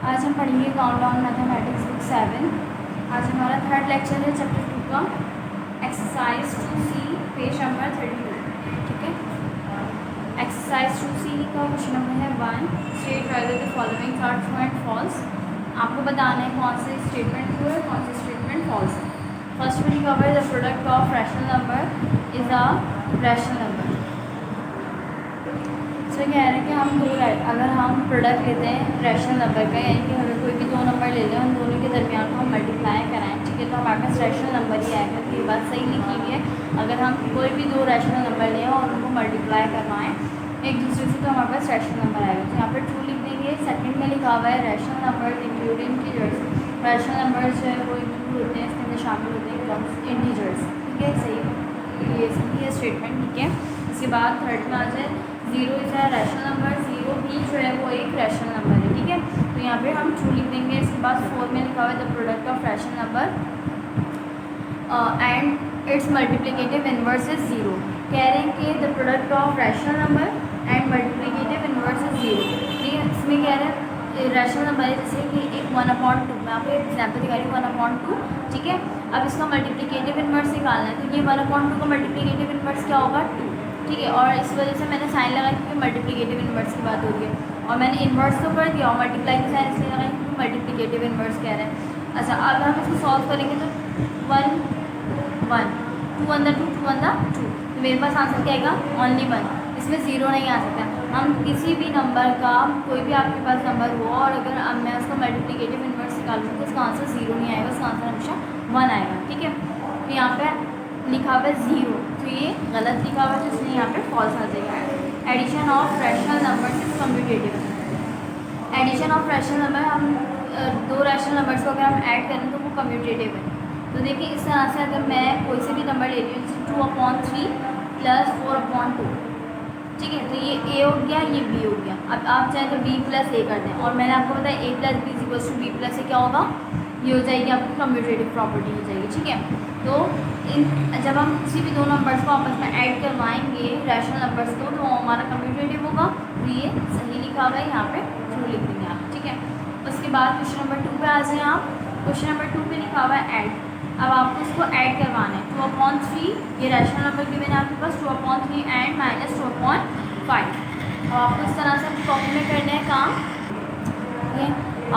आज हम पढ़ेंगे काउंटडाउन मैथमेटिक्स बुक 7। आज हमारा थर्ड लेक्चर है चैप्टर 2 का एक्सरसाइज 2C पेज नंबर 32। ठीक है, एक्सरसाइज 2C का क्वेश्चन नंबर है 1। State whether the following are true and false. आपको बताना है कौन से स्टेटमेंट ट्रू है कौन से स्टेटमेंट फॉल्स है। फर्स्ट में लिखा हुआ है the product of rational number is a rational number. तो कह रहे हैं कि हम अगर हम प्रोडक्ट लेते हैं रैशनल नंबर का, यानी कि अगर कोई भी दो नंबर ले लें उन दोनों के दरमियान को हम मल्टीप्लाई कराएं, ठीक है, तो हमारे पास रैशनल नंबर ही आएगा। तो ये बात सही लिखी हुई है। अगर हम कोई भी दो रैशनल नंबर लें और उनको मल्टीप्लाई करवाएं एक दूसरे से तो हमारे पास रैशनल नंबर आएगा। तो यहाँ पर ट्रू लिख देंगे। सेकंड में लिखा हुआ है rational number including integers. Rational number जो है वो इंक्लूड होते हैं, इसके अंदर शामिल होते हैं इंटीजर्स। ठीक है, सही ये सही है स्टेटमेंट। ठीक है, इसके बाद थर्ड में आ जाए zero is a rational number. Zero भी जो है वो एक रैशनल नंबर है। ठीक है, तो यहाँ पे हम ट्रू लिख देंगे। इसके बाद फोर में लिखा हुआ है the product of rational number and it's multiplicative inverse is zero. कह रहे हैं कि the product of rational number and multiplicative inverse is zero. ठीक है, इसमें कह रहे हैं रैशनल नंबर है जैसे कि एक 1/2। मैं आपको एक एग्जाम्पल दिखा रही हूँ 1/2। ठीक है, अब इसका मल्टीप्लिकेटिव इनवर्स निकालना है, तो ये 1/2 का मल्टीप्लिकेटिव इनवर्स क्या होगा 2। ठीक है, और इस वजह से मैंने साइन लगाया क्योंकि मल्टीप्लिकेटिव इनवर्स की बात हो रही है और मैंने इनवर्स तो कर दिया और मल्टीप्लाई की साइन इसलिए लगाई क्योंकि मल्टीप्लिकेटिव इनवर्स कह रहे हैं। अच्छा, अब हम इसको सॉल्व करेंगे तो 1 1 2 अंदर 2 2 अंदर 2, तो मेरे पास आंसर क्या आएगा ओनली 1। इसमें ज़ीरो नहीं आ सकता। हम किसी भी नंबर का कोई भी आपके पास नंबर हो और अगर अब मैं उसका मल्टीप्लिकेटिव इनवर्स निकालूँ तो उसका आंसर ज़ीरो नहीं आएगा, उसका आंसर हमेशा 1 आएगा। ठीक है, तो यहाँ पर लिखा हुआ है ज़ीरो, तो ये गलत लिखा हुआ है, तो इसलिए यहाँ पे फॉल्स आ जाएगा। Addition of rational numbers is commutative. Addition of rational number, हम दो रैशनल नंबर्स को अगर हम ऐड करें तो वो कम्यूटेटिव है। तो देखिए इस तरह से अगर मैं कोई से भी नंबर ले रही हूँ जैसे 2/3 + 4/2। ठीक है, तो ये a हो गया ये b हो गया। अब आप चाहें तो b + a कर दें और मैंने आपको बताया a + b = b + a क्या होगा, ये हो जाएगी आपकी कम्यूटेटिव प्रॉपर्टी हो जाएगी। ठीक है, तो जब हम किसी भी दो नंबर्स को आपस में ऐड करवाएंगे रैशनल नंबर्स को तो हमारा कम्यूटेटिव होगा। तो ये सही लिखा हुआ है, यहाँ पे ट्रू लिख देंगे आप। ठीक है, उसके बाद क्वेश्चन नंबर 2 पे आ जाएँ आप। क्वेश्चन नंबर 2 पे लिखा हुआ है ऐड। अब आपको इसको ऐड करवाना है 2/3, ये रैशनल नंबर की मैंने आपके पास 2/3 एंड -2/5। अब आपको इस तरह से कॉपी में करना है काम। ठीक है,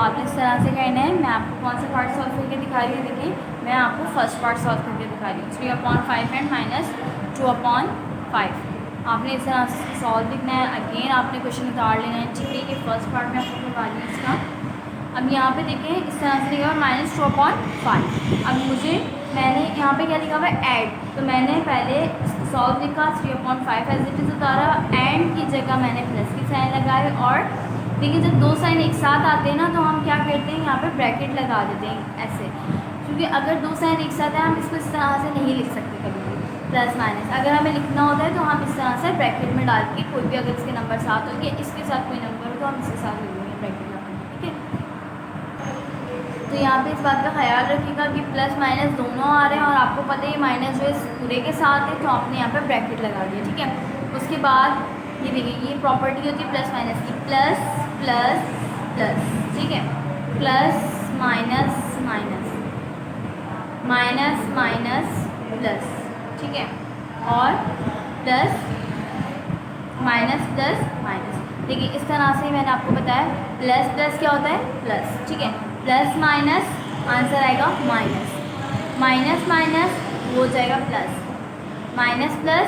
आपने इस तरह से करना है। मैं आपको कौन सा पार्ट सॉल्व करके दिखा रही हूँ, देखिए मैं आपको फर्स्ट पार्ट सॉल्व करके दिखा रही हूँ 3/5 एंड -2/5। आपने इस तरह से सॉल्व लिखना है। अगेन आपने क्वेश्चन उतार लेना है। ठीक है, कि फर्स्ट पार्ट में आपको बता रही हूँ इसका। अब यहाँ पे देखिए इस तरह से लिखा हुआ -2/5। अब मैंने यहाँ पे क्या लिखा हुआ है ऐड, तो मैंने पहले सॉल्व लिखा 3/5 एज इट इज़ उतारा, एंड की जगह मैंने प्लस की साइन लगाई। और देखिए जब दो साइन एक साथ आते हैं ना तो हम क्या करते हैं यहाँ पे ब्रैकेट लगा देते हैं ऐसे, क्योंकि अगर दो साइन एक साथ है हम इसको इस तरह से नहीं लिख सकते कभी भी प्लस माइनस। अगर हमें लिखना होता है तो हम इस तरह से ब्रैकेट में डाल के कोई भी अगर इसके नंबर साथ होंगे इसके साथ कोई नंबर हो तो हम इसके साथ लिख देंगे ब्रैकेट लगा के। ठीक है, तो यहाँ पे इस बात का ख्याल रखिएगा कि प्लस माइनस दोनों आ रहे हैं और आपको पता है माइनस जो इस पूरे के साथ है तो आपने यहाँ पे ब्रैकेट लगा दिया। ठीक है, उसके बाद ये देखिए ये प्रॉपर्टी होती है प्लस माइनस की, प्लस प्लस प्लस। ठीक है, plus minus minus minus minus plus. ठीक है, और प्लस माइनस प्लस माइनस। देखिए इस तरह से मैंने आपको बताया प्लस प्लस क्या होता है प्लस। ठीक है, प्लस माइनस आंसर आएगा माइनस, माइनस माइनस हो जाएगा प्लस, माइनस प्लस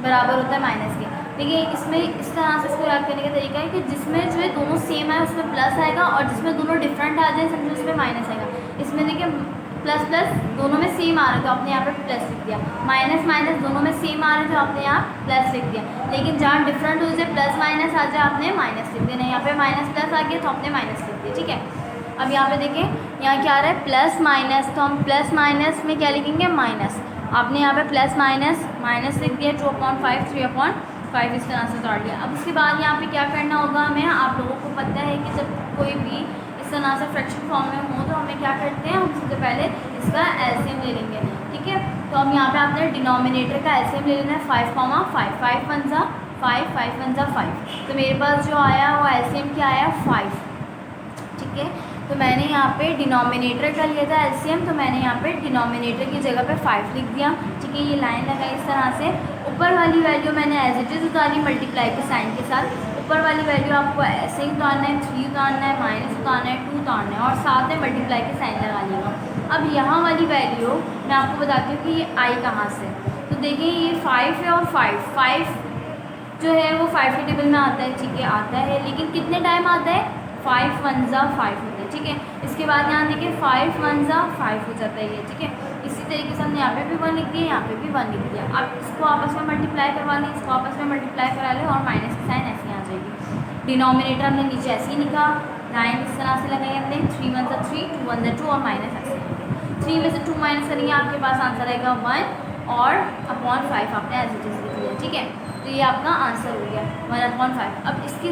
बराबर होता है माइनस के। देखिए इसमें इस तरह से इसको याद करने का तरीका है कि जिसमें जो है दोनों सेम है उसमें प्लस आएगा और जिसमें दोनों डिफरेंट आ जाए समझो उसमें माइनस आएगा। इसमें देखिए प्लस प्लस दोनों में सेम आ रहा है तो आपने यहाँ पे प्लस लिख दिया, माइनस माइनस दोनों में सेम आ रहा है तो आपने यहाँ प्लस लिख दिया। लेकिन जहाँ डिफरेंट हो जाए प्लस माइनस आ जाए आपने माइनस लिख देना। यहाँ पे माइनस प्लस आ गया तो आपने माइनस लिख दिया। ठीक है, अब यहाँ पे देखिए यहाँ क्या आ रहा है प्लस माइनस, तो हम प्लस माइनस में क्या लिखेंगे माइनस। आपने यहाँ पे प्लस माइनस माइनस लिख दिया 2/5 3/5 इस तरह से उतार दिया। अब उसके बाद यहाँ पे क्या करना होगा हमें, आप लोगों को पता है कि जब कोई भी इस तरह से फ्रैक्शन फॉर्म में हो तो हमें क्या करते हैं, हम सबसे पहले इसका एलसीएम ले लेंगे। ठीक है, तो हम यहाँ पे आपने डिनोमिनेटर का एलसीएम ले लेना है 5, 5 1 ज़ा 5 5 1 ज़ा 5। तो मेरे पास जो आया वो एलसीएम क्या आया 5। ठीक ठीक है। तो मैंने यहाँ पे डिनोमिनेटर का लिया था एलसीएम, तो मैंने यहाँ पे डिनोमिनेटर की जगह पे 5 लिख दिया, ठीक है। ये लाइन लगाई इस तरह से। ऊपर वाली वैल्यू मैंने एज इट इज़ उतारी मल्टीप्लाई के साइन के साथ। ऊपर वाली वैल्यू आपको ऐसे ही उतारना है, 3 उतारना है, माइनस उतारना है, 2 उतारना है और साथ में मल्टीप्लाई के साइन लगा लिएगा। अब यहाँ वाली वैल्यू मैं आपको बताती हूँ कि ये आई कहाँ से। तो देखिए ये 5 है और 5 जो है वो 5 के टेबल में आता है, ठीक है, आता है, लेकिन कितने टाइम आता है, 5 1 ज़ा 5 होता है, ठीक है। इसके बाद यहाँ देखिए 5 1 ज़ा 5 हो जाता है ये, ठीक है। इसी तरीके से हमने यहाँ पे भी 1 लिख दिया, यहाँ पे भी 1 लिख दिया। अब इसको आपस में मल्टीप्लाई करवा लें, इसको आपस में मल्टीप्लाई करा लें और माइनस की साइन ऐसे आ जाएगी। डिनोमिनेटर हमने नीचे ऐसे ही लिखा, लाइन इस तरह से लगाई हमने, 3 1 ज़ा 3, 2 1 ज़ा 2 और माइनस ऐसे। 3 में से 2 माइनस करेंगे, आपके पास आंसर आएगा 1 और अपॉन 5 आपने एज इट इज़ लिख दिया, ठीक है। तो ये आपका आंसर हो गया 1/5। अब इसके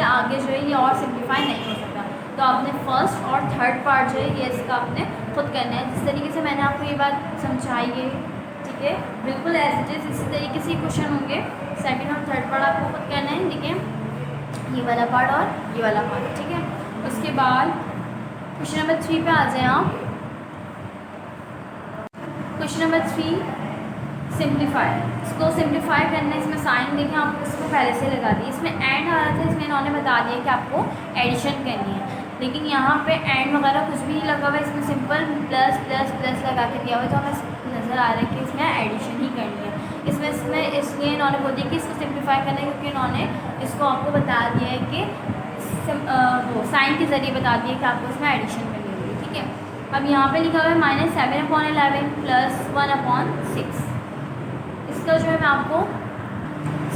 आगे जो है ये और सिंप्लीफाई नहीं हो सकता, तो आपने फर्स्ट और थर्ड पार्ट जो है ये इसका आपने खुद करना है। जिस तरीके से मैंने आपको ये बात समझाई है, ठीक है, बिल्कुल एज इट इज़ इसी तरीके से क्वेश्चन होंगे। सेकंड और थर्ड पार्ट आपको खुद करना है, ठीक है, ये वाला पार्ट और ये वाला पार्ट, ठीक है। उसके बाद क्वेश्चन नंबर 3 पे आ जाए आप। Question number 3 simplify. इसको सिंप्लीफाई करना है, इसमें साइन देखें आप इसको पहले से लगा दिए। इसमें एंड आ रहा था, इसमें इन्होंने बता दिया कि आपको एडिशन करनी है, लेकिन यहाँ पे एंड वगैरह कुछ भी नहीं लगा हुआ है, इसमें सिंपल प्लस प्लस प्लस लगा के दिया हुआ है। तो हमें नज़र आ रहा है कि इसमें एडिशन ही करनी है। इसमें इसलिए इन्होंने बोल दिया कि इसको सिंप्लीफाई करना है, क्योंकि इन्होंने इसको आपको बता दिया है कि वो साइन के ज़रिए बता दिया कि आपको इसमें एडिशन करनी होगी, ठीक है। अब यहाँ पे लिखा हुआ है -7/11 + 1/6। इसका जो है मैं आपको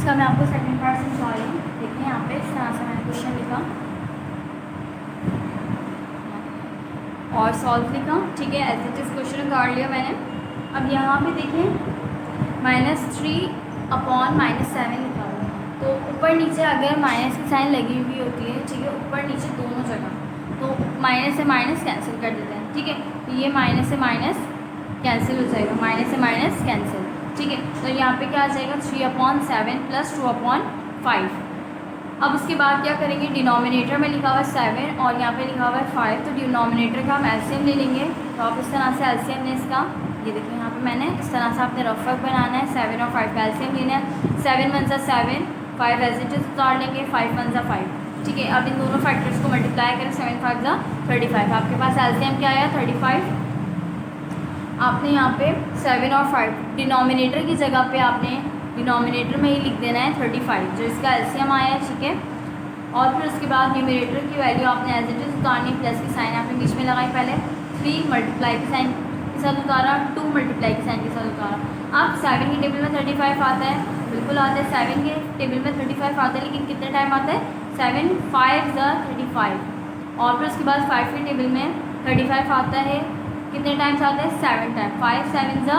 सेकंड पार्ट समझा रही हूँ। देखिए यहाँ पे इस तरह से मैंने क्वेश्चन लिखा और सॉल्व लिखा, ठीक है, ऐसे जिस क्वेश्चन काट लिया मैंने। अब यहाँ पे देखिए -3/-7 लिखा हुआ है, तो ऊपर नीचे अगर माइनस की साइन लगी हुई होती है, ठीक है, ऊपर नीचे दोनों जगह, तो माइनस से माइनस कैंसिल कर देते हैं, ठीक है। तो ये माइनस से माइनस कैंसिल हो जाएगा, माइनस से माइनस कैंसिल, ठीक है। तो यहाँ पे क्या आ जाएगा 3/7 + 2/5। अब उसके बाद क्या करेंगे, डिनोमिनेटर में लिखा हुआ है 7 और यहाँ पे लिखा हुआ है 5, तो डिनोमिनेटर का हम एलसीएम ले लेंगे। तो आप इस तरह से एलसीएम लें इसका, ये देखिए यहाँ पे मैंने इस तरह से आपने रफ वर्क बनाना है। 7 और 5 का एलसीएम लेना है। 7 1 ज़ा 7, 5 एज इट इज़ उतार लेंगे, 5 1 ज़ा 5, ठीक है। अब इन दोनों फैक्टर्स को मल्टीप्लाई करें, 7 5 ज़ा 35। आपके पास एलसीएम क्या आया 35। आपने यहाँ पे 7 और 5 डिनोमिनेटर की जगह पे आपने डिनोमिनेटर में ही लिख देना है 35, जो इसका एलसीएम आया है, ठीक है। और फिर उसके बाद न्यूमरेटर की वैल्यू आपने एज इट इज़ उतारनी, प्लस की साइन आपने बीच में लगाई पहले, 3 मल्टीप्लाई की साइन के साथ उतारा, 2 मल्टीप्लाई की साइन के साथ उतारा। अब 7 के टेबल में 35 आता है, बिल्कुल आता है, 7 के टेबल में 35 आता है, लेकिन कितने टाइम आता है, 7 5 ज़ा 35। और फिर उसके बाद 5 के टेबल में 35 आता है, कितने टाइम्स आता है, 7 टाइम, 5 7 ज़ा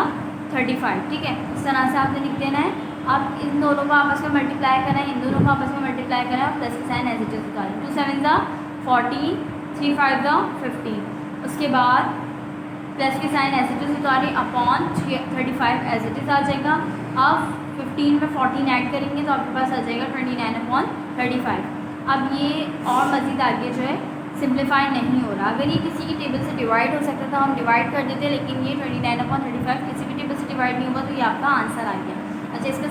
35, ठीक है। इस तरह से आपने लिख देना है। अब इन दोनों को आपस में मल्टीप्लाई करना है, इन दोनों को आपस में मल्टीप्लाई करना है, प्लस की साइन एज इट इज़ उतारें, 2 7 ज़ा 14, 3 5 ज़ा 15। उसके बाद प्लस की साइन एज इट इज़ उतारी, अपॉन 35 एज इट इज़ आ जाएगा। अब 15 में 14 ऐड करेंगे तो आपके पास आ जाएगा 29/35। अब ये और मज़ीद आगे जो है सिंप्लीफाई नहीं हो रहा। अगर ये किसी की टेबल से डिवाइड हो सकता था हम डिवाइड कर देते, लेकिन ये 29/35 किसी भी टेबल से डिवाइड नहीं हुआ, तो ये आपका आंसर आ गया। अच्छा, इसका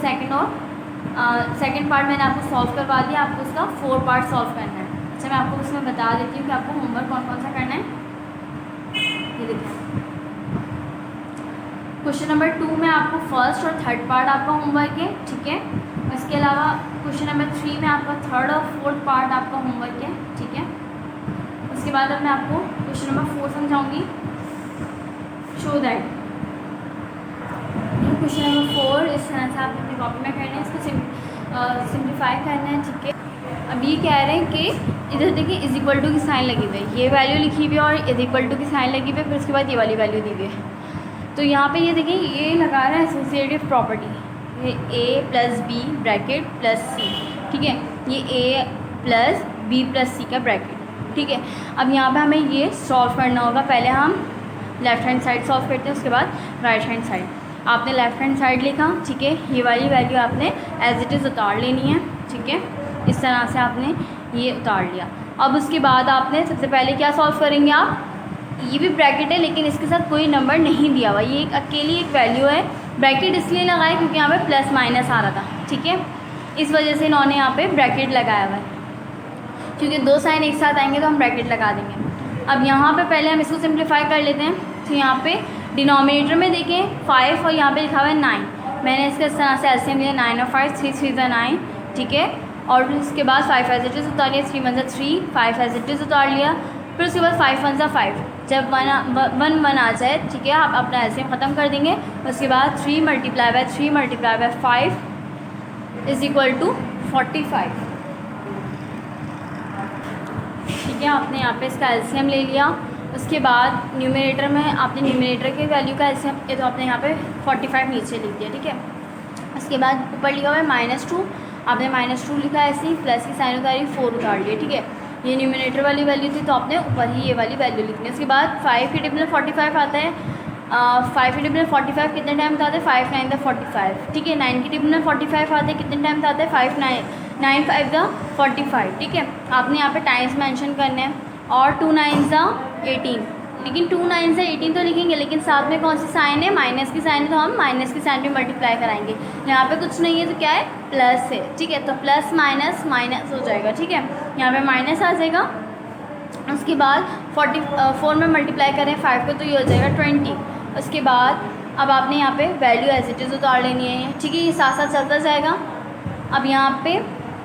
सेकंड पार्ट मैंने आपको सॉल्व करवा दिया, आपको उसका 4 पार्ट सॉल्व करना है। अच्छा, मैं आपको उसमें बता देती हूँ कि आपको होमवर्क कौन कौन सा करना है। ये देखिए क्वेश्चन नंबर 2 में आपको फर्स्ट और थर्ड पार्ट आपका होमवर्क है, ठीक है। इसके अलावा क्वेश्चन नंबर 3 में आपका थर्ड और फोर्थ पार्ट आपका होमवर्क है, ठीक है। उसके बाद अब मैं आपको क्वेश्चन नंबर 4 समझाऊंगी। शो दैट क्वेश्चन नंबर 4 इस तरह से आप अपनी कॉपी में करना है, इसको सिंप्लीफाई करना है, ठीक है। अब ये कह रहे हैं कि इधर देखिए इज इक्वल टू की साइन लगी हुई है, ये वैल्यू लिखी हुई है और इज इक्वल टू की साइन लगी हुई है, फिर उसके बाद ये वाली वैल्यू दी हुई है। तो यहाँ पे ये देखिए ये लगा रहा है एसोसिएटिव प्रॉपर्टी, ये a + b bracket plus c, ठीक है, ये a + b + c का ब्रैकेट, ठीक है। अब यहाँ पे हमें ये सॉल्व करना होगा। पहले हम लेफ़्ट हैंड साइड सॉल्व करते हैं, उसके बाद राइट हैंड साइड। आपने लेफ़्ट हैंड साइड लिखा, ठीक है, ये वाली वैल्यू आपने एज इट इज़ उतार लेनी है, ठीक है। इस तरह से आपने ये उतार लिया। अब उसके बाद आपने सबसे पहले क्या सॉल्व करेंगे आप, ये भी ब्रैकेट है लेकिन इसके साथ कोई नंबर नहीं दिया हुआ, ये एक अकेली एक वैल्यू है। ब्रैकेट इसलिए लगाए क्योंकि यहाँ पे प्लस माइनस आ रहा था, ठीक है, इस वजह से इन्होंने यहाँ पे ब्रैकेट लगाया हुआ है, क्योंकि दो साइन एक साथ आएंगे तो हम ब्रैकेट लगा देंगे। अब यहाँ पे पहले हम इसको सिंप्लीफाई कर लेते हैं। तो यहाँ पे डिनोमिनेटर में देखें 5 और यहाँ पे लिखा हुआ है 9, मैंने इसके इस तरह से एलसीएम लिया 9 और 5, 3 3 9, ठीक है, और फिर उसके बाद 5 एज इट इज़ उतार लिया, 3 1 3, 5 एज इट इज़ उतार लिया, फिर उसके बाद 5 1 5, जब 1 1 आ जाए, ठीक है, आप अपना एलसीएम ख़त्म कर देंगे। उसके बाद 3 multiply by 3 multiply by 5 is equal to 45, ठीक है, आपने यहाँ पे इसका एलसीएम ले लिया। उसके बाद न्यूमरेटर में आपने न्यूमरेटर के वैल्यू का एलसीएम, ये तो आपने यहाँ पे 45 नीचे लिख दिया, ठीक है। उसके बाद ऊपर लिखा हुआ है -2, आपने -2 लिखा है ऐसे ही, प्लस की साइन उतारी, 4 उतार लिए, ठीक है, ये न्यूमरेटर वाली वैल्यू थी तो आपने ऊपर ही ये वाली वैल्यू लिखनी है। उसके बाद 5 के टेबल में 45 आता है, 5 के टेबल में 45 कितने टाइम आता है, 5 9 45, ठीक है। 9 के टेबल में 45 आते हैं, कितने टाइम आता है, 5 9 5 45, ठीक है। आपने यहाँ पे टाइम्स मेंशन करने हैं, और 2 9 18, लेकिन 2 9 18 तो लिखेंगे, लेकिन साथ में कौन सी साइन है, माइनस की साइन है, तो हम माइनस की साइन पे मल्टीप्लाई कराएंगे। यहाँ पे कुछ नहीं है तो क्या है, प्लस है, ठीक है, तो प्लस माइनस माइनस हो जाएगा, ठीक है, यहाँ पे माइनस आ जाएगा। उसके बाद 44 में मल्टीप्लाई करें 5 को तो ये हो जाएगा 20। उसके बाद अब आपने यहाँ पे वैल्यू एज इट इज़ उतार लेनी है, ठीक है, ये साथ साथ चलता जाएगा। अब यहाँ पे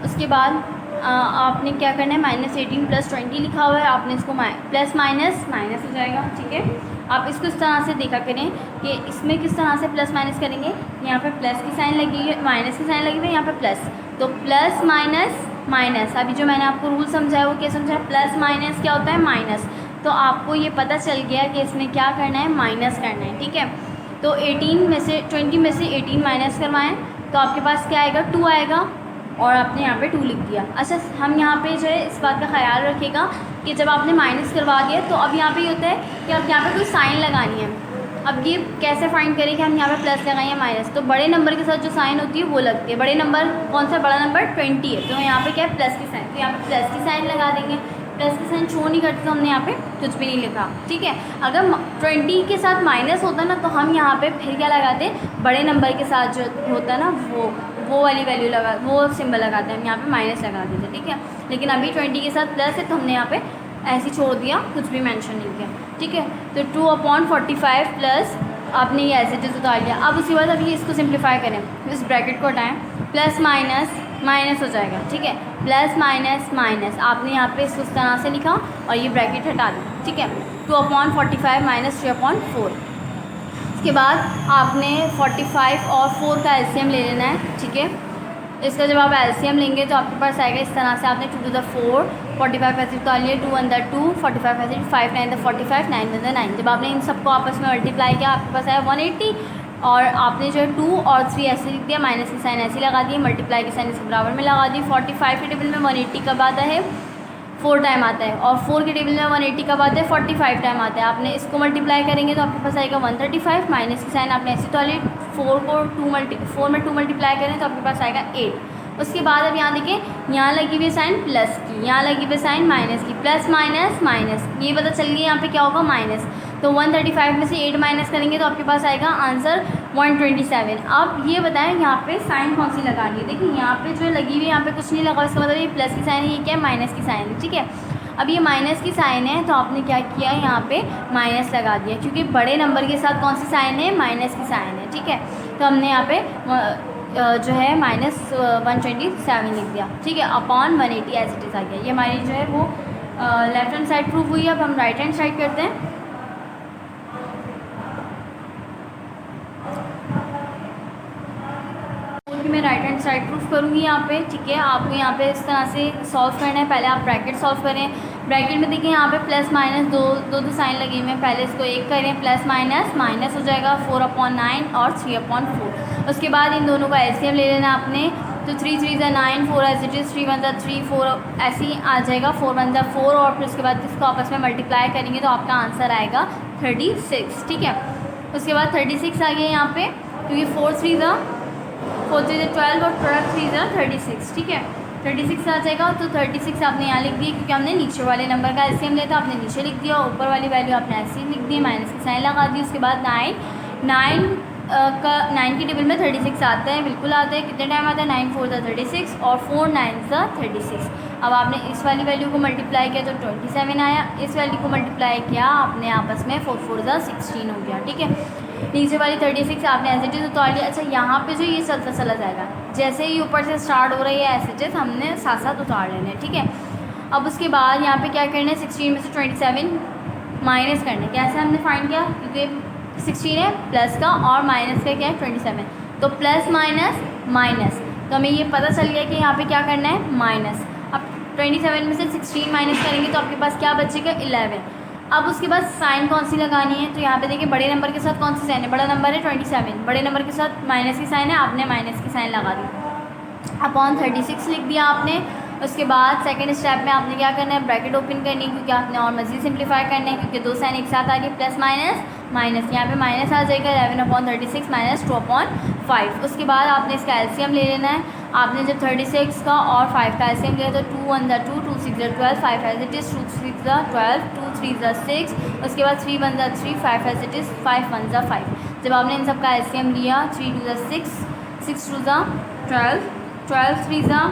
उसके बाद आपने क्या करना है, -18 + 20 लिखा हुआ है, आपने इसको प्लस माइनस माइनस हो जाएगा, ठीक है। आप इसको इस तरह से देखा करें कि इसमें किस तरह से प्लस माइनस करेंगे, यहाँ पे प्लस की साइन लगी है, माइनस की साइन लगी हुई है, यहाँ पे प्लस, तो प्लस माइनस माइनस। अभी जो मैंने आपको रूल समझाया वो क्या समझाया, प्लस माइनस क्या होता है, माइनस, तो आपको ये पता चल गया कि इसमें क्या करना है, माइनस करना है, ठीक है। तो 18 में से 20 में से 18 माइनस करवाएं तो आपके पास क्या आएगा, 2 आएगा, और आपने यहाँ पे 2 लिख दिया। अच्छा, हम यहाँ पे जो है इस बात का ख्याल रखिएगा कि जब आपने माइनस करवा दिया तो अब यहाँ पे ये होता है कि अब यहाँ पे कोई साइन लगानी है। अब ये कैसे फाइंड करें कि हम यहाँ पे प्लस लगाएं या माइनस, तो बड़े नंबर के साथ जो साइन होती है वो लगती है। बड़े नंबर कौन सा, बड़ा नंबर 20 है, तो यहाँ पे क्या है, प्लस की साइन, तो यहाँ पे प्लस की साइन लगा देंगे। प्लस की साइन शो नहीं करते तो हमने यहाँ पे कुछ भी नहीं लिखा, ठीक है। अगर 20 के साथ माइनस होता ना तो हम यहाँ पे फिर क्या लगाते, बड़े नंबर के साथ जो होता है ना वो वाली वैल्यू लगा, वो सिंबल लगाते हैं, हम यहाँ पे माइनस लगा देते, ठीक है। लेकिन अभी 20 के साथ प्लस है तो हमने यहाँ पे ऐसे छोड़ दिया, कुछ भी मेंशन नहीं किया, ठीक है। तो 2/45 प्लस आपने ये एज इट इज़ उतार लिया। अब उसके बाद अभी इसको सिंप्लीफाई करें, इस ब्रैकेट को हटाएं, प्लस माइनस माइनस हो जाएगा, ठीक है, प्लस माइनस माइनस, आपने यहाँ पे इसको इस तरह से लिखा और ये ब्रैकेट हटा दी, ठीक है। 2/45 - 3/4, उसके बाद आपने 45 और 4 का एलसीएम ले लेना है, ठीक है। इसका जब आप एलसीएम लेंगे तो आपके पास आएगा इस तरह से, आपने 2 to the 4, 45 ऐसे उतार लिए, 2 1 2, 45 ऐसे 5 9 45, 9 1 9, जब आपने इन सबको आपस में मल्टीप्लाई किया आपके पास आया 180, और आपने जो है 2 और 3 ऐसे लिख दिया, माइनस की साइन ऐसे लगा दी, मल्टीप्लाई की साइन इसके बराबर में लगा दी। 45 के टेबल में 180 कब आता है, 4 टाइम आता है, और 4 के टेबल में 180 कब आता है, 45 टाइम आता है। आपने इसको मल्टीप्लाई करेंगे तो आपके पास आएगा 135, माइनस की साइन आपने ऐसे तो 4 में 2 मल्टीप्लाई करें तो आपके पास आएगा 8। उसके बाद अब यहाँ देखिए, यहाँ लगी हुई साइन प्लस की, यहाँ लगी हुई साइन माइनस की, प्लस माइनस माइनस, ये पता चल गया यहाँ पे क्या होगा, माइनस। तो 135 में से 8 माइनस करेंगे तो आपके पास आएगा आंसर 127। अब ये बताएं यहाँ पे साइन कौन सी लगानी है, देखिए यहाँ पे जो लगी हुई, यहाँ पे कुछ नहीं लगा, इसका मतलब ये प्लस की साइन है, ये क्या है, माइनस की साइन है, ठीक है। अब ये माइनस की साइन है तो आपने क्या किया, यहाँ पे माइनस लगा दिया, क्योंकि बड़े नंबर के साथ कौन सी साइन है, माइनस की साइन है, ठीक है। तो हमने यहाँ पे जो है -127 लिख दिया, ठीक है, अपॉन 180 एज इट इज़ आ गया। ये हमारी जो है वो लेफ्ट हैंड साइड प्रूफ हुई। अब हम राइट हैंड साइड करते हैं। मैं राइट हैंड साइड प्रूफ करूँगी यहाँ पे, ठीक है। आपको यहाँ पे इस तरह से सॉल्व करना है। पहले आप ब्रैकेट सॉल्व करें। ब्रैकेट में देखिए यहाँ पे प्लस माइनस दो साइन लगी हुई हैं, पहले इसको एक करें, प्लस माइनस माइनस हो जाएगा 4/9 और 3/4। उसके बाद इन दोनों का एलसीएम ले लेना आपने, तो 3 3 9, 4 एज इट इज़, 3 1 3, 4 ऐसे ही आ जाएगा, 4 1 4, और फिर उसके बाद इसको आपस में मल्टीप्लाई करेंगे तो आपका आंसर आएगा 36, ठीक है। उसके बाद 36 आ गया यहाँ पे, क्योंकि 4 3 12 और प्रोडक्ट 3 36, ठीक है। 36 आ जाएगा। तो 36 आपने यहाँ लिख दिया क्योंकि हमने नीचे वाले नंबर का एलसीएम लिया था, आपने नीचे लिख दिया। ऊपर वाली वैल्यू आपने ऐसे ही लिख दी, माइनस की साइन लगा दी। उसके बाद 9 की टेबल में 36 आता है, बिल्कुल आता है। कितने टाइम आता है? 9 4 ज़ा 36 और 4 9 ज़ा 36। अब आपने इस वाली वैल्यू को मल्टीप्लाई किया तो 27 आया। इस वैल्यू को मल्टीप्लाई किया आपने आपस में, 4 4 ज़ा 16 हो गया। ठीक है, नीचे वाली 36 आपने एज इट इज़ उतार लिया। अच्छा, यहाँ पे जो ये चलता चला जाएगा, जैसे ही ऊपर से स्टार्ट हो रही है एज इट इज़ हमने साथ साथ उतार लेने हैं। ठीक है, अब उसके बाद यहाँ पे क्या करना है, 16 में से 27 माइनस करना है। कैसे हमने फाइंड किया? क्योंकि 16 है प्लस का और माइनस का क्या है 27, तो प्लस माइनस माइनस, तो हमें ये पता चल गया कि यहाँ पे क्या करना है, माइनस। अब 27 में से 16 माइनस करेंगे तो आपके पास क्या बचेगा, 11। अब उसके बाद साइन कौन सी लगानी है, तो यहाँ पे देखिए बड़े नंबर के साथ कौन सी साइन है, बड़ा नंबर है 27, बड़े नंबर के साथ माइनस की साइन है, आपने माइनस की साइन लगा दी। अपॉन 36 लिख दिया आपने। उसके बाद सेकंड स्टेप में आपने क्या करना है, ब्रैकेट ओपन करनी है क्योंकि आपने और मज़ीद सिंप्लीफाई करना है क्योंकि दो साइन एक साथ आ गए, प्लस माइनस माइनस, यहाँ पे माइनस आ जाएगा 11/36 माइनस 2/5। उसके बाद आपने इसका एलसीएम ले लेना है। आपने जब 36 का और 5 का एलसीएम लिया तो 2 1 ज़ा 2, 2 6 ज़ा 12, 5 एज इट इज़, 2 6 ज़ा 12, 2 3 ज़ा 6, उसके बाद 3 1 ज़ा 3, 5 एज इट इज़, 5 1 ज़ा 5। जब आपने इन सब का एलसीएम लिया, 3 2 ज़ा 6, 6 2 ज़ा 12, 12 3 ज़ा,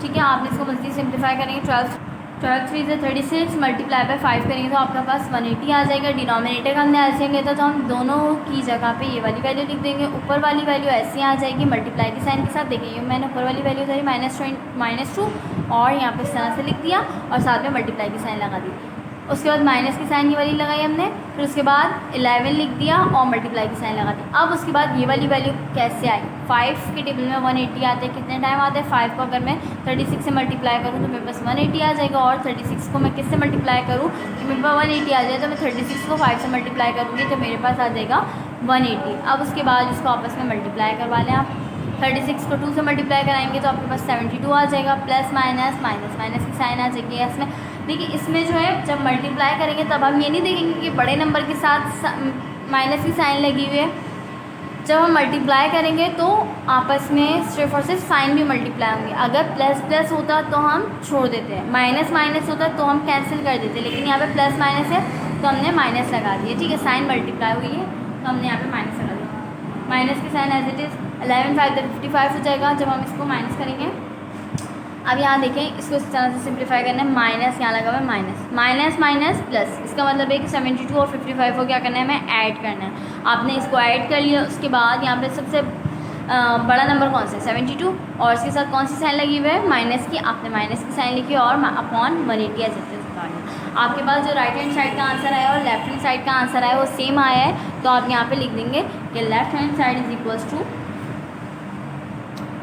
ठीक है, आपने इसको मज़ीद सिंप्लीफाई करेंगे, 12 3 से 36 मल्टीप्लाई बाय 5 करेंगे तो आपके पास 180 आ जाएगा। डिनोमिनेटर का हमने एलसीएम लेता तो हम दोनों की जगह पे ये वाली वैल्यू लिख देंगे, ऊपर वाली वैल्यू ऐसे ही आ जाएगी मल्टीप्लाई की साइन के साथ। देखिए मैंने ऊपर वाली वैल्यू सारी -2 और यहाँ पे इस तरह से लिख दिया और साथ में मल्टीप्लाई की साइन लगा दी। उसके बाद माइनस की साइन ये वाली लगाई हमने, फिर उसके बाद 11 लिख दिया और मल्टीप्लाई की साइन लगा दी। अब उसके बाद ये वाली वैल्यू कैसे आई, 5 के टेबल में 180 आते हैं, कितने टाइम आते हैं, 5 को अगर मैं 36 से मल्टीप्लाई करूँ तो मेरे पास 180 आ जाएगा, और 36 को मैं किससे मल्टीप्लाई करूँ कि मेरे पास 180 आ जाए, तो मैं 36 को 5 से मल्टीप्लाई करूँगी तो मेरे पास आ जाएगा 180। अब उसके बाद इसको आपस में मल्टीप्लाई करवा लें आप, 36 को 2 से मल्टीप्लाई कराएंगे तो आपके पास 72 आ जाएगा, प्लस माइनस माइनस माइनस की साइन आ जाएगी इसमें। देखिए इसमें जो है जब मल्टीप्लाई करेंगे तब हम ये नहीं देखेंगे कि बड़े नंबर के साथ माइनस की साइन लगी हुई है। जब हम मल्टीप्लाई करेंगे तो आपस में सिर्फ और सिर्फ साइन भी मल्टीप्लाई होंगे। अगर प्लस प्लस होता तो हम छोड़ देते हैं, माइनस माइनस होता तो हम कैंसिल कर देते, लेकिन यहाँ पे प्लस माइनस है तो हमने माइनस लगा दिया। ठीक है, साइन मल्टीप्लाई हुई है तो हमने यहाँ पे माइनस लगा दिया। माइनस की साइन एज इट इज़ 11 5 55 हो जाएगा जब हम इसको माइनस करेंगे। अब यहाँ देखें, इसको इस तरह से सिंप्लीफाई करना है, माइनस यहाँ लगा हुआ है, माइनस माइनस माइनस प्लस, इसका मतलब है कि 72 और 55 को क्या करना है, हमें ऐड करना है। आपने इसको ऐड कर लिया। उसके बाद यहाँ पे सबसे बड़ा नंबर कौन सा है, 72, और इसके साथ कौन सी साइन लगी हुई है, माइनस की, आपने माइनस की साइन लिखी और अपॉन 180 ऐसे उतारना। आपके पास जो राइट हैंड साइड का आंसर आया और लेफ्ट हैंड साइड का आंसर आया वो सेम आया है, तो आप यहाँ पे लिख देंगे कि left hand side is equals to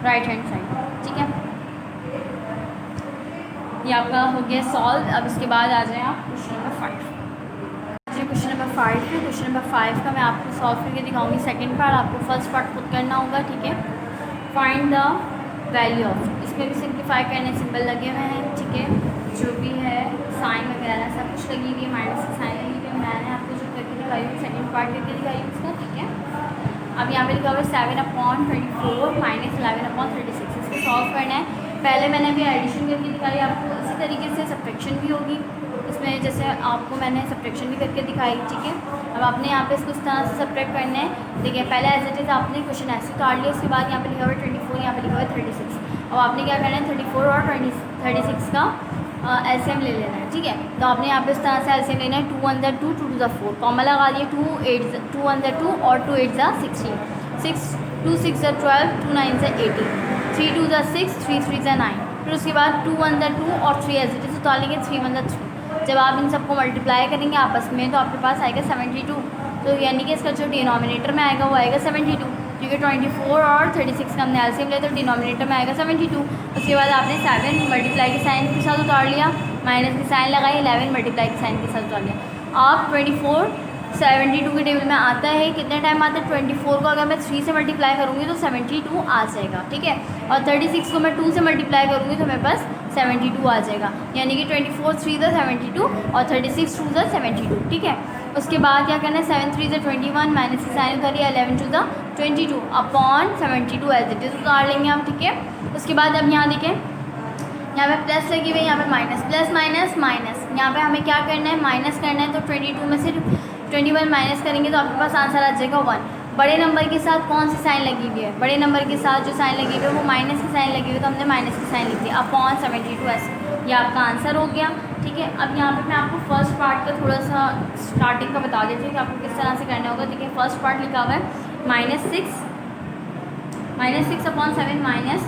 right hand side. ठीक है, ये आपका हो गया सॉल्व। अब इसके बाद आ जाए आप क्वेश्चन नंबर 5। क्वेश्चन नंबर 5 है, क्वेश्चन नंबर 5 का मैं आपको सॉल्व करके दिखाऊंगी। सेकंड पार्ट आपको फर्स्ट पार्ट खुद करना होगा। ठीक है, फाइंड द वैल्यू ऑफ, इसमें भी सिंप्लीफाई करने सिंबल लगे हुए हैं। ठीक है, जो भी है साइन वगैरह सब कुछ लगी हुई है, माइनस की साइन लगी हुई है, मैंने आपको जो करके दिखाई हुई सेकंड पार्ट करके दिखाई हुई उसका। ठीक है, अब यहाँ पे लिखा हुआ है 7/24 माइनस 11/36, इसको सॉल्व करना है। पहले मैंने अभी एडिशन करके दिखाई आपको, इसी तरीके से सब्ट्रैक्शन भी होगी इसमें, जैसे आपको मैंने सब्ट्रैक्शन भी करके दिखाई। ठीक है, अब आपने यहाँ पे इसको इस तरह से सब्ट्रैक्ट करना है। देखिए पहले एज इट इज़ आपने क्वेश्चन ऐसे उतार लिया, उसके बाद यहाँ पे लिखा हुआ है 24, यहाँ पे लिखा हुआ है 36। अब आपने क्या करना है, 34 और 36 का एलसीएम ले लेना है। ठीक है, तो आपने यहाँ पे इस तरह से एलसीएम लेना है, 2 1 ज़ा 2, 2 2 ज़ा 4, कॉमा लगा दिए, 2 1 ज़ा 2 और 2 8 ज़ा 16, 6 2 6 ज़ा 12, 2 9 ज़ा 18, 3 2 ज़ा 6, 3 3 ज़ा 9, फिर उसके बाद 2 1 ज़ा 2 और 3 एज इट इज़ उतार लेंगे, 3 1 ज़ा 3। जब आप इन सबको मल्टीप्लाई करेंगे आपस में तो आपके पास आएगा 72, तो यानी कि इसका जो डिनोमिनेटर में आएगा वो आएगा 72, क्योंकि 24 और 36 का हमने एलसीएम लिया तो डिनोमिनेटर में आएगा 72। उसके बाद आपने 7 मल्टीप्लाई की साइन के साथ उतार लिया, माइनस की साइन लगाई, 11 मल्टीप्लाई की साइन के साथ उतार लिया। आप 24 72 के टेबल में आता है, कितने टाइम आता है, 24 को अगर मैं 3 से मल्टीप्लाई करूँगी तो 72 आ जाएगा। ठीक है, और 36 को मैं 2 से मल्टीप्लाई करूँगी तो मेरे पास 72 आ जाएगा, यानी कि 24 3 ज़ा 72 और 36 2 ज़ा 72। ठीक है, उसके बाद क्या करना है, 7 3 ज़ा 21 माइनस की साइन उतारिए, 11 2 ज़ा 22 अपॉन 72 एज इट इज़ उतार लेंगे हम। ठीक है, उसके बाद अब यहाँ देखें यहाँ पे प्लस लगी हुई है, यहाँ पे माइनस, प्लस माइनस माइनस। यहाँ पे हमें क्या करना है, माइनस करना है। तो 22 में से 21 माइनस करेंगे तो आपके पास आंसर आ जाएगा 1। बड़े नंबर के साथ कौन सी साइन लगी हुई है, बड़े नंबर के साथ जो साइन लगी हुई है वो माइनस की साइन लगी हुई है, तो हमने माइनस की साइन लिख दी अपॉन 72 ऐसे। ये आपका आंसर हो गया। ठीक है, अब यहाँ पे मैं आपको फर्स्ट पार्ट का थोड़ा सा स्टार्टिंग का बता देती हूँ कि आपको किस तरह से करना होगा। देखिए फर्स्ट पार्ट लिखा हुआ है -6 अपॉन 7 माइनस,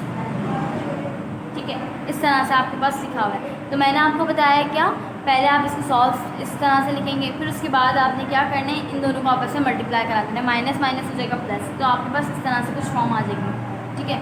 ठीक है, इस तरह से आपके पास लिखा हुआ है। तो मैंने आपको बताया क्या, पहले आप इसको सॉल्व इस तरह से लिखेंगे, फिर उसके बाद आपने क्या करना है, इन दोनों को आपस में मल्टीप्लाई करा देना है, माइनस माइनस हो जाएगा प्लस, तो आपके पास इस तरह से कुछ फॉर्म आ जाएगी। ठीक है,